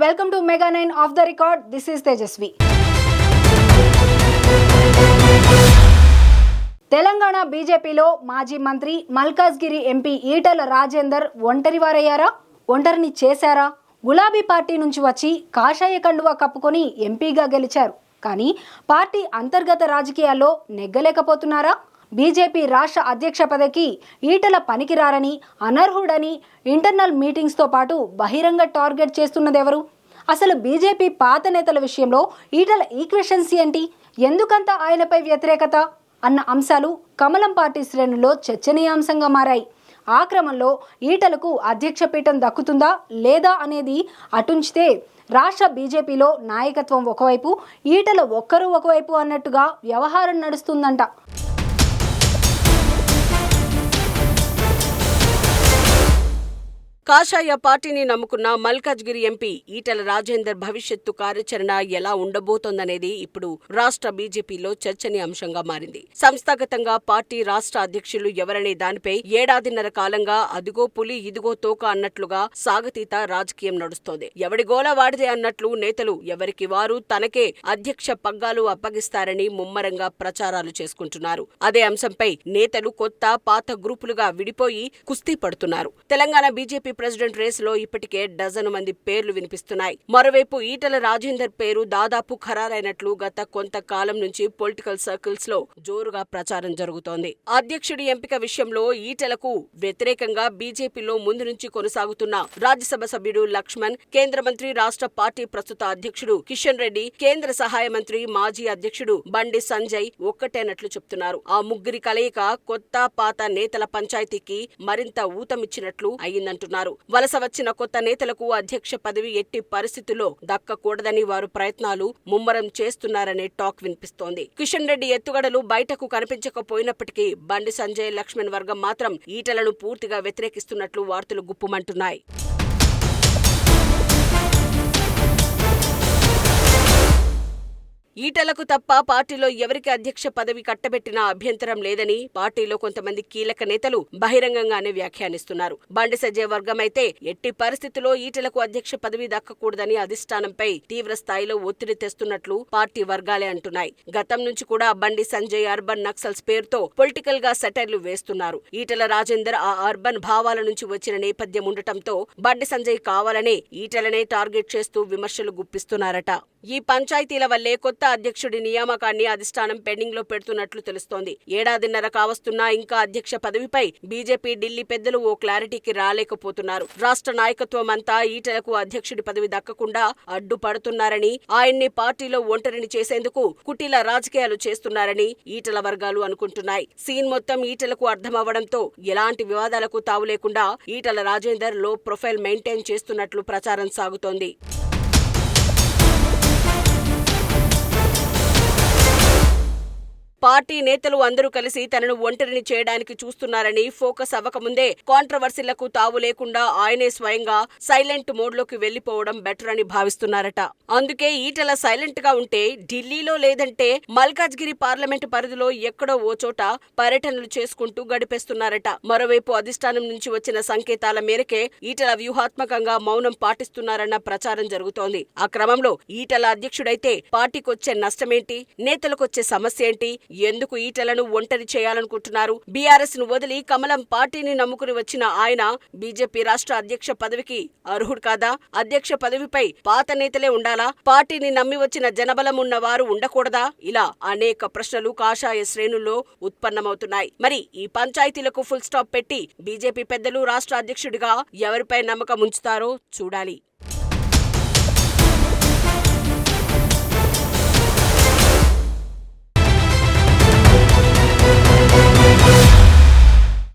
Welcome to Mega 9 Off the Record. This is Tejasvi. Telangana బీజేపీలో మాజీ మంత్రి మల్కాజ్గిరి ఎంపీ ఈటల రాజేందర్ ఒంటరివారయ్యారా? ఒంటరిని చేశారా? గులాబీ పార్టీ నుంచి వచ్చి కాషాయ కండువా కప్పుకొని ఎంపీగా గెలిచారు. కానీ పార్టీ అంతర్గత రాజకీయాల్లో నెగ్గలేకపోతున్నారా? బీజేపీ రాష్ట్ర అధ్యక్ష పదవికి ఈటల పనికిరారని, అనర్హుడని ఇంటర్నల్ మీటింగ్స్తో పాటు బహిరంగ టార్గెట్ చేస్తున్నదెవరు? అసలు బీజేపీ పాత నేతల విషయంలో ఈటల ఈక్వెషన్స్ ఏంటి? ఎందుకంత ఆయనపై వ్యతిరేకత అన్న అంశాలు కమలం పార్టీ శ్రేణుల్లో చర్చనీయాంశంగా మారాయి. ఆ క్రమంలో ఈటలకు అధ్యక్ష పీఠం దక్కుతుందా లేదా అనేది అటుంచితే రాష్ట్ర బీజేపీలో నాయకత్వం ఒకవైపు, ఈటల ఒక్కరు ఒకవైపు అన్నట్టుగా వ్యవహారం నడుస్తుందంట. కాషాయ పార్టీని నమ్ముకున్న మల్కాజ్గిరి ఎంపీ ఈటల రాజేందర్ భవిష్యత్తు కార్యాచరణ ఎలా ఉండబోతోందనేది ఇప్పుడు రాష్ట్ర బీజేపీలో చర్చనీయాంశంగా మారింది. సంస్థాగతంగా పార్టీ రాష్ట్ర అధ్యక్షులు ఎవరనే దానిపై ఏడాదిన్నర కాలంగా అదిగో పులి ఇదిగో తోక అన్నట్లుగా సాగతీత రాజకీయం నడుస్తోంది. ఎవడి గోల వాడిదే అన్నట్లు నేతలు ఎవరికి వారు తనకే అధ్యక్ష పగ్గాలు అప్పగిస్తారని ముమ్మరంగా ప్రచారాలు చేసుకుంటున్నారు. అదే అంశంపై నేతలు కొత్త పాత గ్రూపులుగా విడిపోయి కుస్తీ పడుతున్నారు. తెలంగాణ బీజేపీ ప్రెసిడెంట్ రేసులో ఇప్పటికే డజను మంది పేర్లు వినిపిస్తున్నాయి. మరోవైపు ఈటల రాజేందర్ పేరు దాదాపు ఖరారైనట్లు గత కొంతకాలం నుంచి పొలిటికల్ సర్కిల్స్ లో జోరుగా ప్రచారం జరుగుతోంది. అధ్యక్షుడి ఎంపిక విషయంలో ఈటలకు వ్యతిరేకంగా బీజేపీలో ముందు నుంచి కొనసాగుతున్న రాజ్యసభ సభ్యుడు లక్ష్మణ్, కేంద్ర మంత్రి రాష్ట్ర పార్టీ ప్రస్తుత అధ్యక్షుడు కిషన్ రెడ్డి, కేంద్ర సహాయ మంత్రి మాజీ అధ్యక్షుడు బండి సంజయ్ ఒక్కటేనట్లు చెప్తున్నారు. ఆ ముగ్గురి కలయిక కొత్త పాత నేతల పంచాయతీకి మరింత ఊతమిచ్చినట్లు అయ్యిందంటున్నారు. వలస వచ్చిన కొత్త నేతలకు అధ్యక్ష పదవి ఎట్టి పరిస్థితుల్లో దక్కకూడదని వారు ప్రయత్నాలు ముమ్మరం చేస్తున్నారనే టాక్ వినిపిస్తోంది. కిషన్ రెడ్డి ఎత్తుగడలు బయటకు కనిపించకపోయినప్పటికీ బండి సంజయ్, లక్ష్మణ్ వర్గం మాత్రం ఈటలను పూర్తిగా వ్యతిరేకిస్తున్నట్లు వార్తలు గుప్పుమంటున్నాయి. ఈటలకు తప్ప పార్టీలో ఎవరికి అధ్యక్ష పదవి కట్టబెట్టినా అభ్యంతరం లేదని పార్టీలో కొంతమంది కీలక నేతలు బహిరంగంగానే వ్యాఖ్యానిస్తున్నారు. బండి సంజయ్ వర్గం అయితే ఎట్టి పరిస్థితుల్లో ఈటలకు అధ్యక్ష పదవి దక్కకూడదని అధిష్టానంపై తీవ్ర స్థాయిలో ఒత్తిడి తెస్తున్నట్లు పార్టీ వర్గాలే అంటున్నాయి. గతం నుంచి కూడా బండి సంజయ్ అర్బన్ నక్సల్స్ పేరుతో పొలిటికల్ గా సెటైర్లు వేస్తున్నారు. ఈటల రాజేందర్ ఆ అర్బన్ భావాల నుంచి వచ్చిన నేపథ్యం ఉండటంతో బండి సంజయ్ కావాలనే ఈటలనే టార్గెట్ చేస్తూ విమర్శలు గుప్పిస్తున్నారట. ఈ పంచాయతీల వల్లే కొత్త అధ్యక్షుడి నియామకాన్ని అధిష్టానం పెండింగ్ లో పెడుతున్నట్లు తెలుస్తోంది. ఏడాదిన్నర కావస్తున్నా ఇంకా అధ్యక్ష పదవిపై బీజేపీ ఢిల్లీ పెద్దలు ఓ క్లారిటీకి రాలేకపోతున్నారు. రాష్ట్ర నాయకత్వం అంతా ఈటలకు అధ్యక్షుడి పదవి దక్కకుండా అడ్డుపడుతున్నారని, ఆయన్ని పార్టీలో ఒంటరిని చేసేందుకు కుటిల రాజకీయాలు చేస్తున్నారని ఈటల వర్గాలు అనుకుంటున్నాయి. సీన్ మొత్తం ఈటలకు అర్థమవ్వడంతో ఎలాంటి వివాదాలకు తావు లేకుండా ఈటల రాజేందర్ లో ప్రొఫైల్ మెయింటైన్ చేస్తున్నట్లు ప్రచారం సాగుతోంది. పార్టీ నేతలు అందరూ కలిసి తనను ఒంటరిని చేయడానికి చూస్తున్నారని, ఫోకస్ అవ్వకముందే కాంట్రవర్సీలకు తావు లేకుండా ఆయనే స్వయంగా సైలెంట్ మోడ్లోకి వెళ్లిపోవడం బెటర్ అని భావిస్తున్నారట. అందుకే ఈటల సైలెంట్ గా ఉంటే ఢిల్లీలో లేదంటే మల్కాజ్గిరి పార్లమెంటు పరిధిలో ఎక్కడో ఓ చోట పర్యటనలు చేసుకుంటూ గడిపేస్తున్నారట. మరోవైపు అధిష్టానం నుంచి వచ్చిన సంకేతాల మేరకే ఈటల వ్యూహాత్మకంగా మౌనం పాటిస్తున్నారన్న ప్రచారం జరుగుతోంది. ఆ క్రమంలో ఈటల అధ్యక్షుడైతే పార్టీకొచ్చే నష్టమేంటి, నేతలకొచ్చే సమస్య ఏంటి, ఎందుకు ఈటలను ఒంటరి చేయాలనుకుంటున్నారు? బీఆర్ఎస్ ను వదిలి కమలం పార్టీని నమ్ముకుని వచ్చిన ఆయన బీజేపీ రాష్ట్ర అధ్యక్ష పదవికి అర్హుడు కాదా? అధ్యక్ష పదవిపై పాత నేతలే ఉండాలా? పార్టీని నమ్మి వచ్చిన జనబలం ఉన్న వారు ఉండకూడదా? ఇలా అనేక ప్రశ్నలు కాషాయ శ్రేణుల్లో ఉత్పన్నమవుతున్నాయి. మరి ఈ పంచాయతీలకు ఫుల్ స్టాప్ పెట్టి బీజేపీ పెద్దలు రాష్ట్ర అధ్యక్షుడిగా ఎవరిపై నమ్మకం ఉంచుతారో చూడాలి.